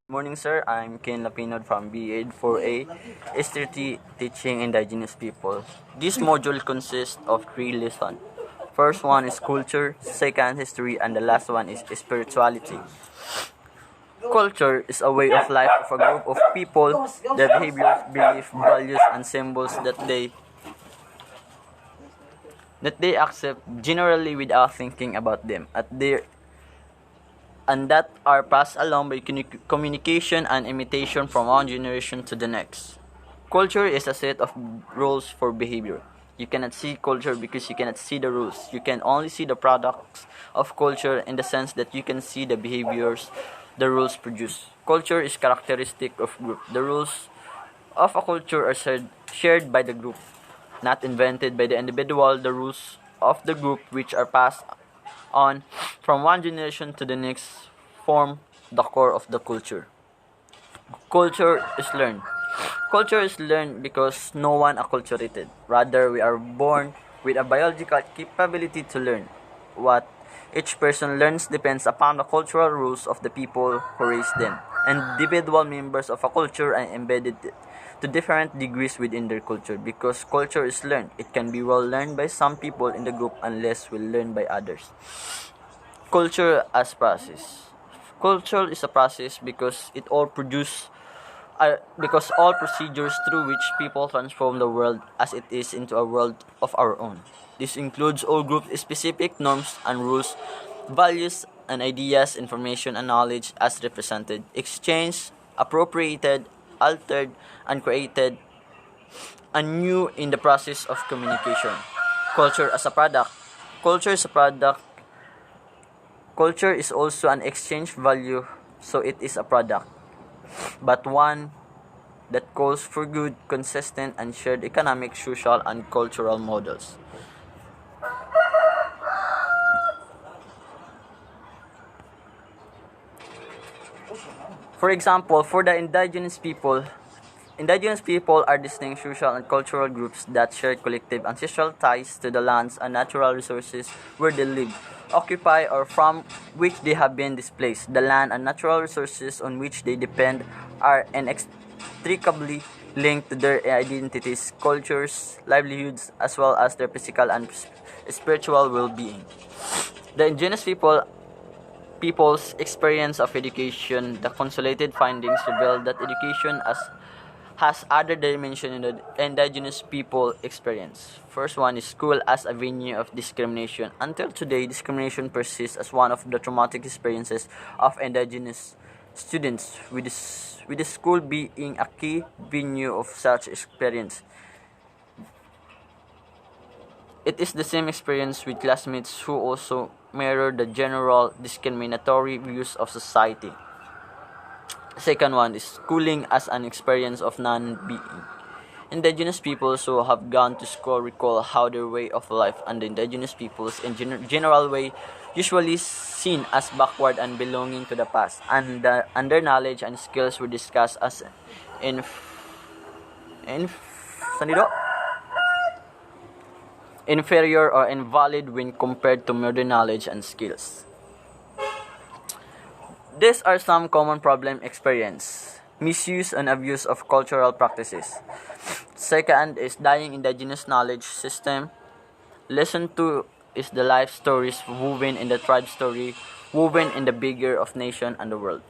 Morning, sir. I'm Ken Lapinod from BA 4A, ST3 Teaching Indigenous People. This module consists of three lessons. First one is culture, second history, and the last one is spirituality. Culture is a way of life of a group of people, their behaviors, beliefs, values, and symbols that they accept generally without thinking about them and that are passed along by communication and imitation from one generation to the next. Culture is a set of rules for behavior. You cannot see culture because you cannot see the rules. You can only see the products of culture in the sense that you can see the behaviors the rules produce. Culture is characteristic of group. The rules of a culture are shared by the group, not invented by the individual. The rules of the group, which are passed on from one generation to the next, form the core of the culture. Culture is learned. Culture is learned because no one acculturated. Rather, we are born with a biological capability to learn. What each person learns depends upon the cultural rules of the people who raise them. Individual members of a culture are embedded to different degrees within their culture. Because culture is learned, it can be well learned by some people in the group and less well learned by others. Culture as process. Culture is a process because all procedures through which people transform the world as it is into a world of our own. This includes all group specific norms and rules, values and ideas, information and knowledge as represented, exchanged, appropriated, altered, and created anew in the process of communication. Culture as a product. Culture is a product. Culture is also an exchange value, so it is a product, but one that calls for good, consistent, and shared economic, social, and cultural models. For example, for the indigenous people are distinct social and cultural groups that share collective ancestral ties to the lands and natural resources where they live, occupy, or from which they have been displaced. The land and natural resources on which they depend are inextricably linked to their identities, cultures, livelihoods, as well as their physical and spiritual well-being. The indigenous people's experience of education. The consolidated findings reveal that education has other dimensions in the indigenous people experience. First one is school as a venue of discrimination. Until today, discrimination persists as one of the traumatic experiences of indigenous students, with the school being a key venue of such experience. It is the same experience with classmates who also mirror the general discriminatory views of society. Second one is schooling as an experience of non-being. Indigenous peoples who have gone to school recall how their way of life and the indigenous peoples in general way usually seen as backward and belonging to the past, and their knowledge and skills were discussed as in sanido? Inferior or invalid when compared to modern knowledge and skills. These are some common problem experience. Misuse and abuse of cultural practices. Second is dying indigenous knowledge system. Lesson 2 is the life stories woven in the tribe story, woven in the bigger of nation and the world.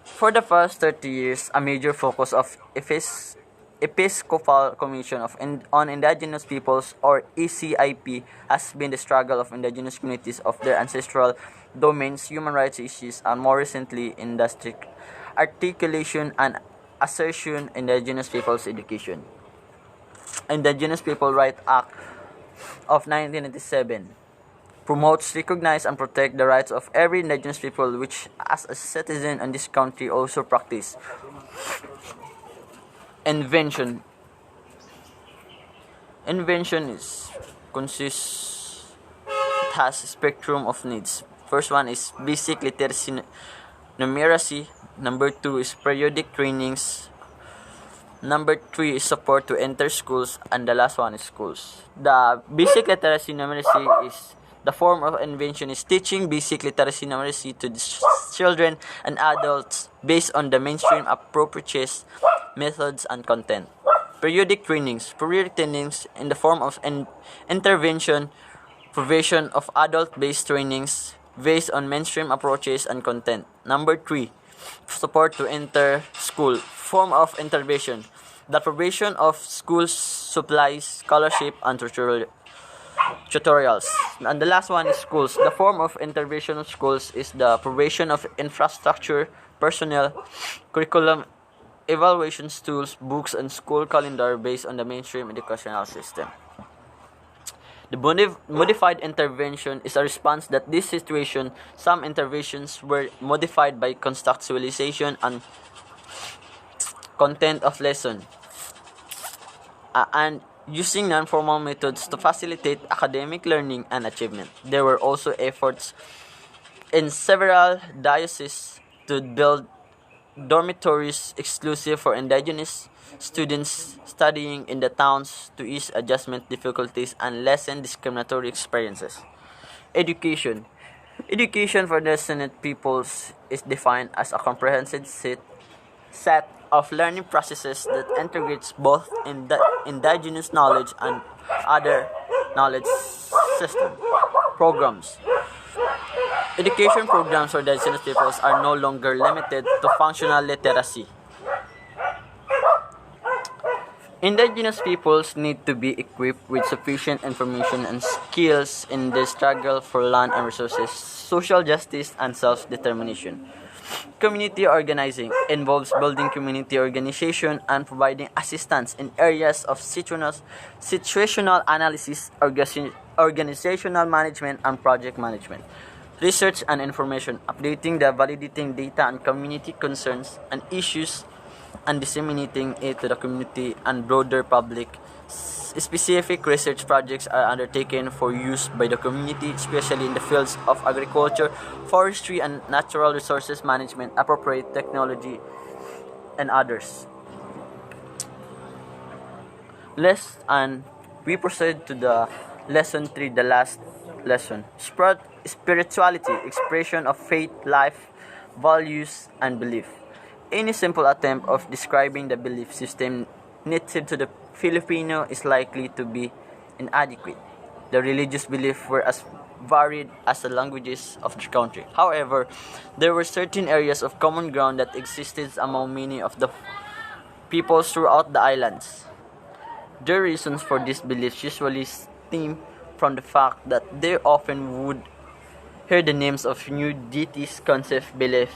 For the past 30 years, a major focus of Episcopal Commission on Indigenous Peoples, or ECIP, has been the struggle of indigenous communities of their ancestral domains, human rights issues, and more recently, industry articulation and assertion indigenous peoples' education. Indigenous People Rights Act of 1997 promotes, recognize, and protect the rights of every indigenous people, which as a citizen in this country also practice. Invention. Invention it has a spectrum of needs. First one is basic literacy numeracy. Number 2 is periodic trainings. Number 3 is support to enter schools, and the last one is schools. The basic literacy numeracy is The form of invention is teaching basic literacy numeracy to children and adults based on the mainstream approaches, methods, and content. Periodic trainings. Periodic trainings in the form of intervention, provision of adult-based trainings based on mainstream approaches and content. Number 3. Support to inter-school. Form of intervention. The provision of school supplies, scholarship, and tutorials. And the last one is schools. The form of intervention of schools is the provision of infrastructure, personnel, curriculum, evaluations tools, books, and school calendar based on the mainstream educational system. The modified intervention is a response that this situation, some interventions were modified by contextualization and content of lesson, and using non-formal methods to facilitate academic learning and achievement. There were also efforts in several dioceses to build dormitories exclusive for indigenous students studying in the towns to ease adjustment difficulties and lessen discriminatory experiences. Education. Education for the Senate peoples is defined as a comprehensive set of learning processes that integrates both indigenous knowledge and other knowledge system programs. Education programs for the indigenous peoples are no longer limited to functional literacy. Indigenous peoples need to be equipped with sufficient information and skills in the struggle for land and resources, social justice, and self-determination. Community organizing involves building community organization and providing assistance in areas of situational analysis, organizational management, and project management. Research and information, updating the validating data and community concerns and issues and disseminating it to the community and broader public. Specific research projects are undertaken for use by the community, especially in the fields of agriculture, forestry, and natural resources management, appropriate technology, and others. And we proceed to the lesson 3, the last lesson. Spirituality, expression of faith, life, values, and belief. Any simple attempt of describing the belief system native to the Filipino is likely to be inadequate. The religious beliefs were as varied as the languages of the country. However, there were certain areas of common ground that existed among many of the peoples throughout the islands. The reasons for these beliefs usually stem from the fact that they often would hear the names of new deities, concept, belief,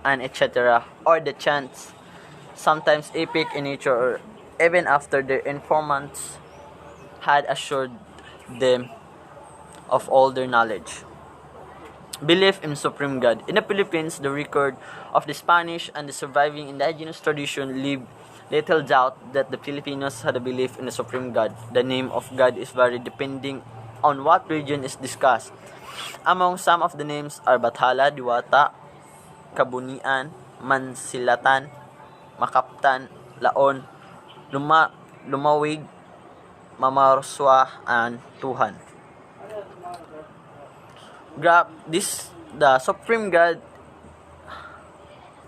and etc., or the chants, sometimes epic in nature, or even after their informants had assured them of all their knowledge. Belief in Supreme God. In the Philippines, the record of the Spanish and the surviving indigenous tradition leave little doubt that the Filipinos had a belief in the Supreme God. The name of God is varied depending on what region is discussed. Among some of the names are Bathala, Diwata, Kabunian, Mansilatan, Makaptan, Laon, Lumawig, Mamarswa, and Tuhan. The Supreme God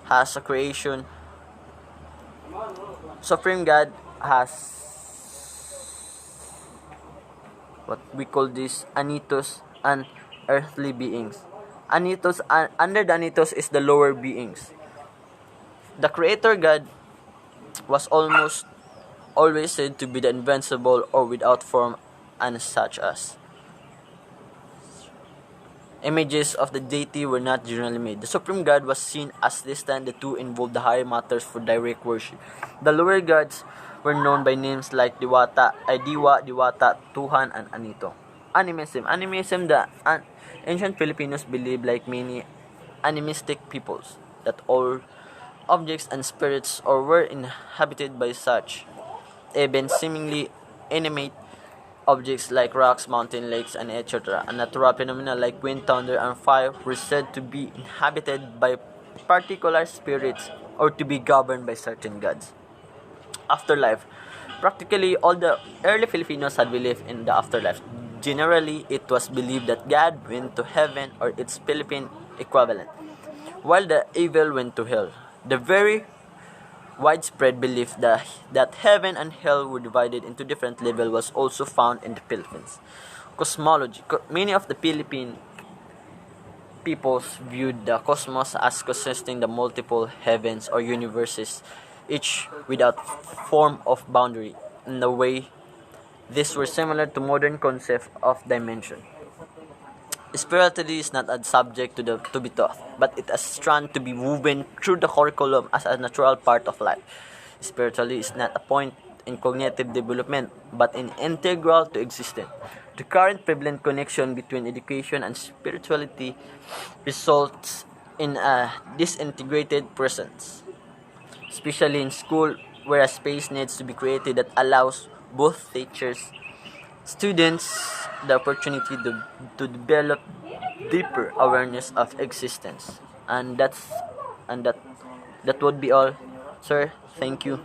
has a creation. Supreme God has what we call this anitos and earthly beings. Anitos, under the anitos is the lower beings. The Creator God was almost always said to be the invincible or without form, and such as images of the deity were not generally made. The Supreme God was seen as distant. The two involved the higher matters for direct worship. The lower gods were known by names like Diwata, Diwata, Tuhan, and Anito. Animism, the ancient Filipinos believed, like many animistic peoples, that all objects and spirits or were inhabited by such, even seemingly inanimate objects like rocks, mountains, lakes, and etc. And natural phenomena like wind, thunder, and fire were said to be inhabited by particular spirits or to be governed by certain gods. Afterlife. Practically all the early Filipinos had believed in the afterlife. Generally, it was believed that God went to heaven or its Philippine equivalent, while the evil went to hell. The very widespread belief that heaven and hell were divided into different levels was also found in the Philippines. Cosmology. Many of the Philippine peoples viewed the cosmos as consisting the multiple heavens or universes, each without form of boundary. In a way, these were similar to modern concept of dimension. Spirituality is not a subject to be taught, but it is a strand to be woven through the curriculum as a natural part of life. Spirituality is not a point in cognitive development, but an integral to existence. The current prevalent connection between education and spirituality results in a disintegrated presence, especially in school, where a space needs to be created that allows both teachers, students the opportunity to develop deeper awareness of existence. And that would be all, sir. Thank you.